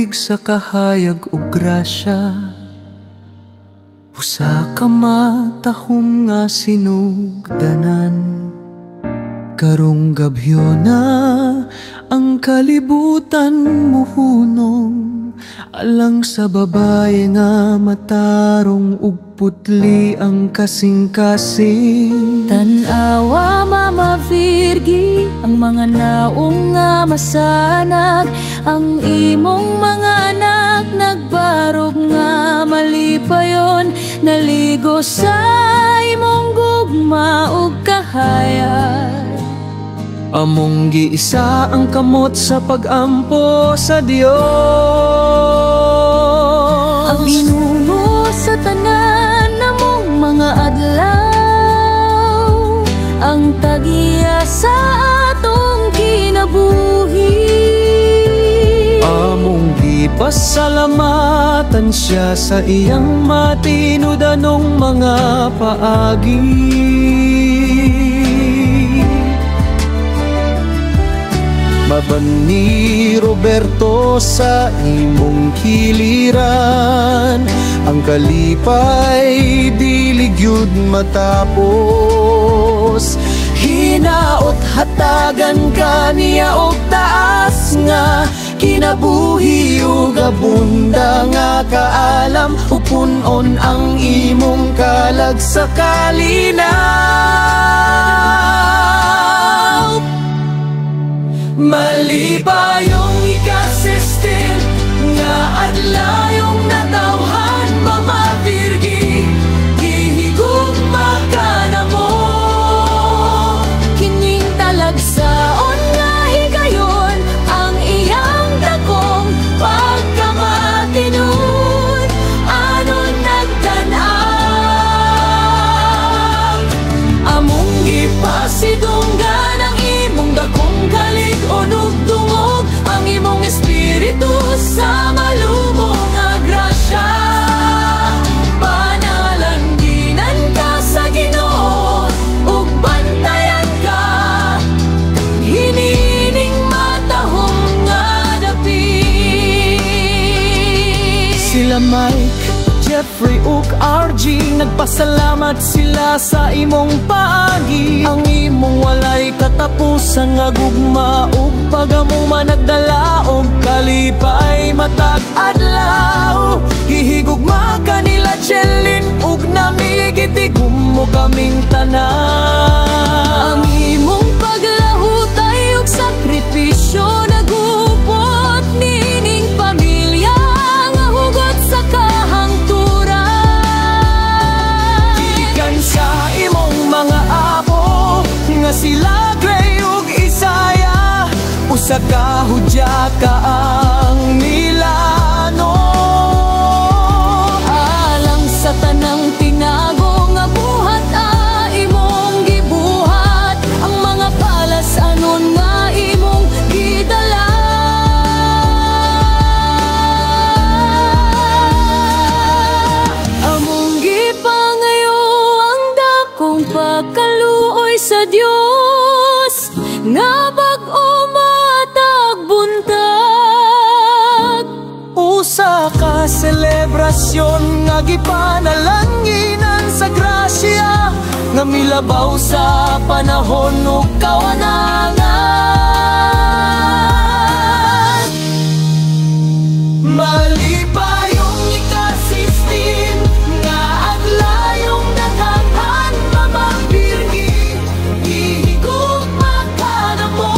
tuig sa kahayag ug grasya. Usa ka matahom nga sinugdanan. Karong gabyo na ang kalibutan muhunong, alang sa babae nga matarong ug putli ang kasing-kasing. Tan-awa Mama Virgi, ang mga naong nga masanag, ang imong mga anak nagbarog nga malipayon, naligo sa imong gugma ug kahayag. Among giisa ang kamot sa pag-ampo sa Dios. Ang binuno sa tanan namong mga adlaw, ang tagiya sa atong kinabuhi. Among gipasalamatan siya sa iyang matinudanong mga paagi. Maban ni Roberto sa imong kiliran, ang kalipay dili gyud matapos. Hinaot hatagan ka niya og taas nga kinabuhi ug abunda nga kaalam, upunon ang imong kalag sa kalinaw. Malipayong ika-16 nga adlayong natawhan, Mama Virgi, gihigugma ka na mo. Kining talagsaon nga higayon, ang iyang dakong pagkamatinud, anon nagtanaw. Among gipasidunggan ang imong dakong kalig ug dungog, ang imong espiritu sa malumong nga grasya. Panalangginan ka sa Ginoo ug bantayan ka, hinining matahom nga dapit. Sila Mike, Jeffrey ug RG, nagpasalamat sila sa imong paagi. Ang imong walay katapusan nga gugma ug pagamuman nagdala og kalipay matag adlaw. Hihigugma kanila Chelin ug namigitigum mo kaming tanan. Ang imong paglahutay ug sakripisyo nagupot nining pamilya nga hugot sa kahangturan. Gikan sa imong mga apo nga sila Gray ug Isaya, usa ka hudya ka ang Milano. Alang sa tanang tinago nga buhat imong gibuhat, ang mga palas anon nga imong gidala. Among gipangayo ang dakong pagkaluoy sa Dios, nga bag-o matag buntag. Usa ka selebrasyon nga gipanalanginan sa grasya, nga milabaw sa panahon ug kawanangan. Malipayong ika-16 nga adlayong natanghan, Mama Virgi, gihigugma ka na mo.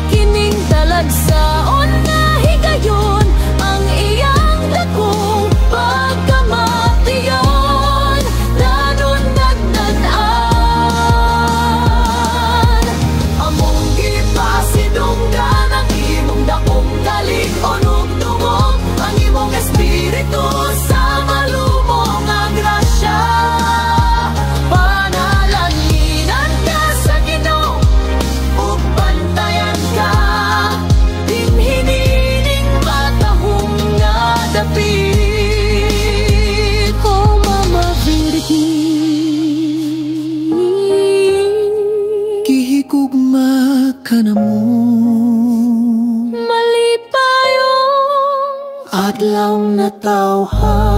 Kining talagsaon nga higayon, ang iyang dakong pagkamatiyon, danon nagtanan. Among gipasidunggan ang imong dakong kalig-on ug dungog, ang imong espiritu sa malumong nga grasya. Panalanginan ka sa Ginoo ug bantayan ka, hinining matahom nga dapit. Oh Mama Virgi, Gihigugma ka na mo. malipayon adlaw natawhan